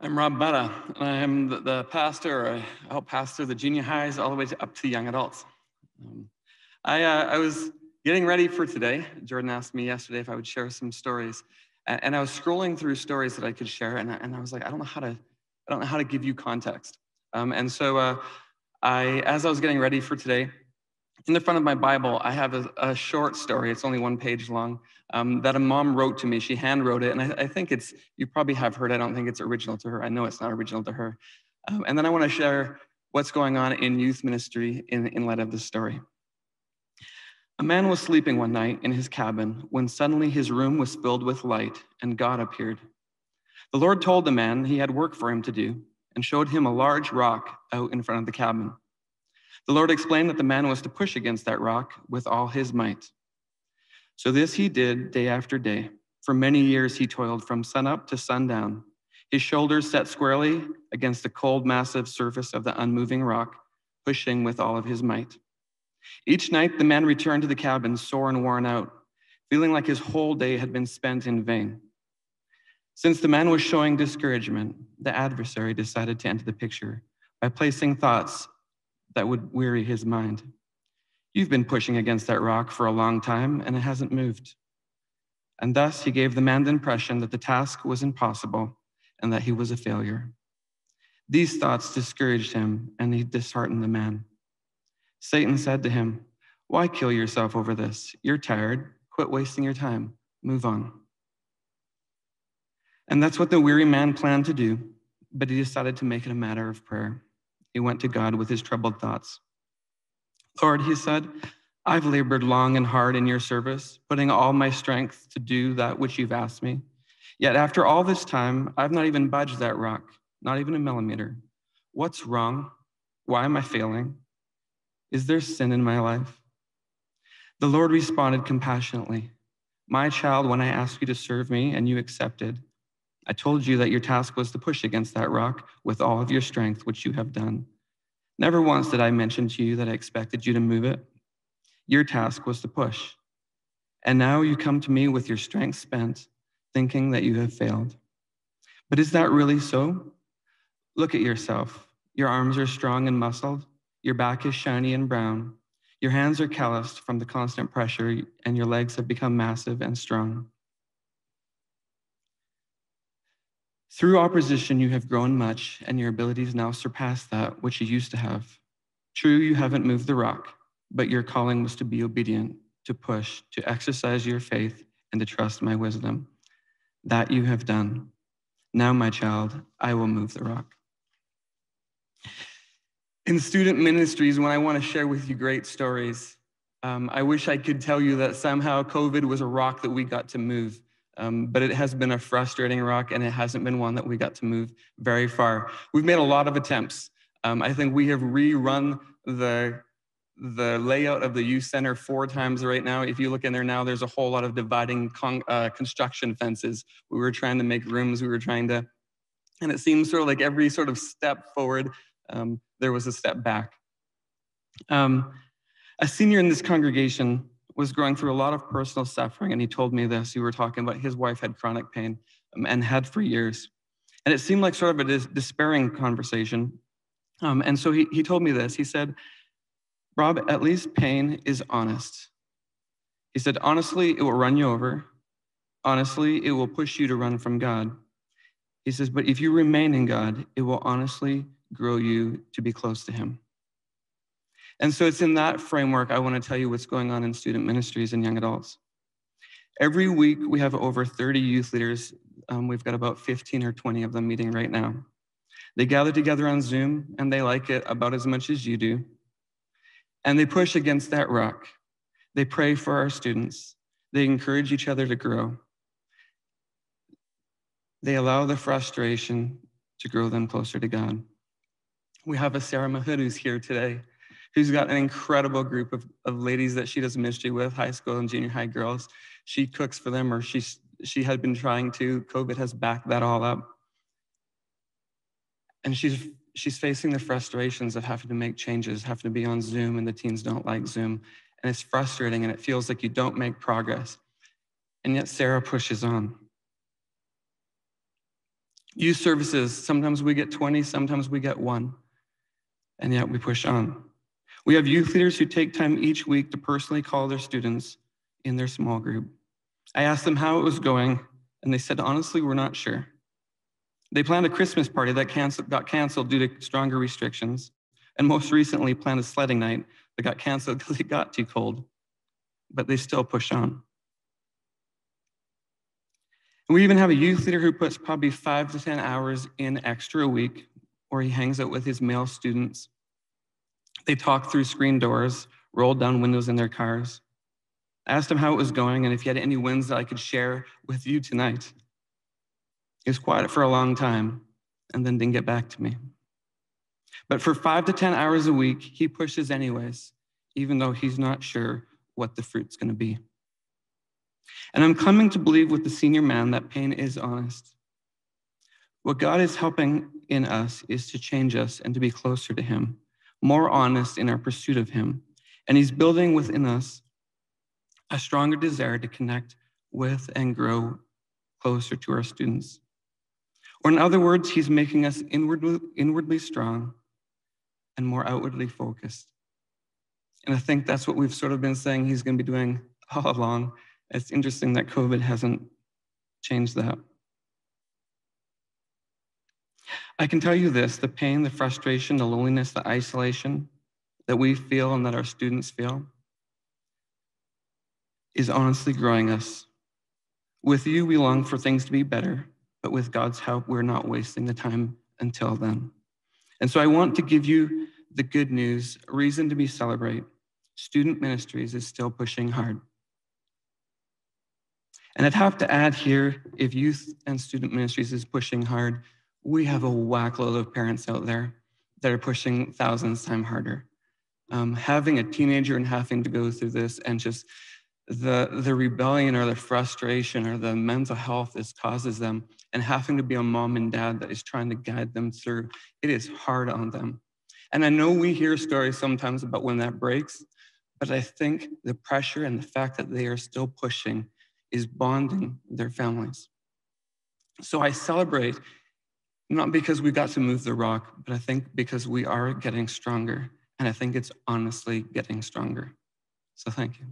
I'm Rob Mudde, and I am the pastor. I help pastor the junior highs all the way up to young adults. I was getting ready for today. Jordan asked me yesterday if I would share some stories, and I was scrolling through stories that I could share, and I was like, I don't know how to give you context. As I was getting ready for today, in the front of my Bible, I have a short story. It's only one page long that a mom wrote to me. She hand wrote it, and I think you probably have heard. I don't think it's original to her. I know it's not original to her. And then I want to share what's going on in youth ministry in light of this story. A man was sleeping one night in his cabin when suddenly his room was filled with light and God appeared. The Lord told the man he had work for him to do and showed him a large rock out in front of the cabin. The Lord explained that the man was to push against that rock with all his might. So this he did day after day. For many years he toiled from sunup to sundown, his shoulders set squarely against the cold, massive surface of the unmoving rock, pushing with all of his might. Each night the man returned to the cabin sore and worn out, feeling like his whole day had been spent in vain. Since the man was showing discouragement, the adversary decided to enter the picture by placing thoughts that would weary his mind. You've been pushing against that rock for a long time, and it hasn't moved. And thus he gave the man the impression that the task was impossible and that he was a failure. These thoughts discouraged him, and he disheartened the man. Satan said to him, "Why kill yourself over this? You're tired. Quit wasting your time. Move on." And that's what the weary man planned to do, but he decided to make it a matter of prayer. He went to God with his troubled thoughts. "Lord," he said, "I've labored long and hard in your service, putting all my strength to do that which you've asked me. Yet after all this time, I've not even budged that rock, not even a millimeter. What's wrong? Why am I failing? Is there sin in my life?" The Lord responded compassionately, "My child, when I asked you to serve me and you accepted, I told you that your task was to push against that rock with all of your strength, which you have done. Never once did I mention to you that I expected you to move it. Your task was to push. And now you come to me with your strength spent, thinking that you have failed. But is that really so? Look at yourself. Your arms are strong and muscled. Your back is shiny and brown. Your hands are calloused from the constant pressure, and your legs have become massive and strong. Through opposition, you have grown much, and your abilities now surpass that which you used to have. True, you haven't moved the rock, but your calling was to be obedient, to push, to exercise your faith, and to trust my wisdom. That you have done. Now, my child, I will move the rock." In student ministries, when I want to share with you great stories, I wish I could tell you that somehow COVID was a rock that we got to move. But it has been a frustrating rock, and it hasn't been one that we got to move very far. We've made a lot of attempts. I think we have rerun the layout of the youth center 4 times right now. If you look in there now, there's a whole lot of dividing construction fences. We were trying to make rooms. And it seems sort of like every sort of step forward, there was a step back. A senior in this congregation was going through a lot of personal suffering, and he told me this. We were talking about his wife had chronic pain and had for years. And it seemed like sort of a despairing conversation. And so he told me this. He said, "Rob, at least pain is honest." He said, "Honestly, it will run you over. Honestly, it will push you to run from God." He says, "But if you remain in God, it will honestly grow you to be close to him." And so it's in that framework I want to tell you what's going on in student ministries and young adults. Every week, we have over 30 youth leaders. We've got about 15 or 20 of them meeting right now. They gather together on Zoom, and they like it about as much as you do. And they push against that rock. They pray for our students. They encourage each other to grow. They allow the frustration to grow them closer to God. We have a Sarah Mahud who's here today, who's got an incredible group of ladies that she does ministry with, high school and junior high girls. She cooks for them, or she had been trying to. COVID has backed that all up. And she's facing the frustrations of having to make changes, having to be on Zoom, and the teens don't like Zoom. And it's frustrating, and it feels like you don't make progress. And yet Sarah pushes on. Youth services, sometimes we get 20, sometimes we get 1, and yet we push on. We have youth leaders who take time each week to personally call their students in their small group. I asked them how it was going, and they said, honestly, we're not sure. They planned a Christmas party that got canceled due to stronger restrictions, and most recently planned a sledding night that got canceled because it got too cold, but they still push on. And we even have a youth leader who puts probably 5 to 10 hours in extra a week, or he hangs out with his male students. They talk through screen doors, roll down windows in their cars. I asked him how it was going and if he had any wins that I could share with you tonight. He was quiet for a long time and then didn't get back to me. But for 5 to 10 hours a week, he pushes anyways, even though he's not sure what the fruit's going to be. And I'm coming to believe with the senior man that pain is honest. What God is helping in us is to change us and to be closer to him, more honest in our pursuit of him. And he's building within us a stronger desire to connect with and grow closer to our students. Or in other words, he's making us inwardly strong and more outwardly focused. And I think that's what we've sort of been saying he's going to be doing all along. It's interesting that COVID hasn't changed that. I can tell you this, the pain, the frustration, the loneliness, the isolation that we feel and that our students feel is honestly growing us. With you, we long for things to be better, but with God's help, we're not wasting the time until then. And so I want to give you the good news, a reason to be celebrate. Student ministries is still pushing hard. And I'd have to add here, if youth and student ministries is pushing hard, we have a whackload of parents out there that are pushing thousands times harder. Having a teenager and having to go through this and just the rebellion or the frustration or the mental health this causes them, and having to be a mom and dad that is trying to guide them through, it is hard on them. And I know we hear stories sometimes about when that breaks, but I think the pressure and the fact that they are still pushing is bonding their families. So I celebrate, not because we got to move the rock, but I think because we are getting stronger. And I think it's honestly getting stronger. So thank you.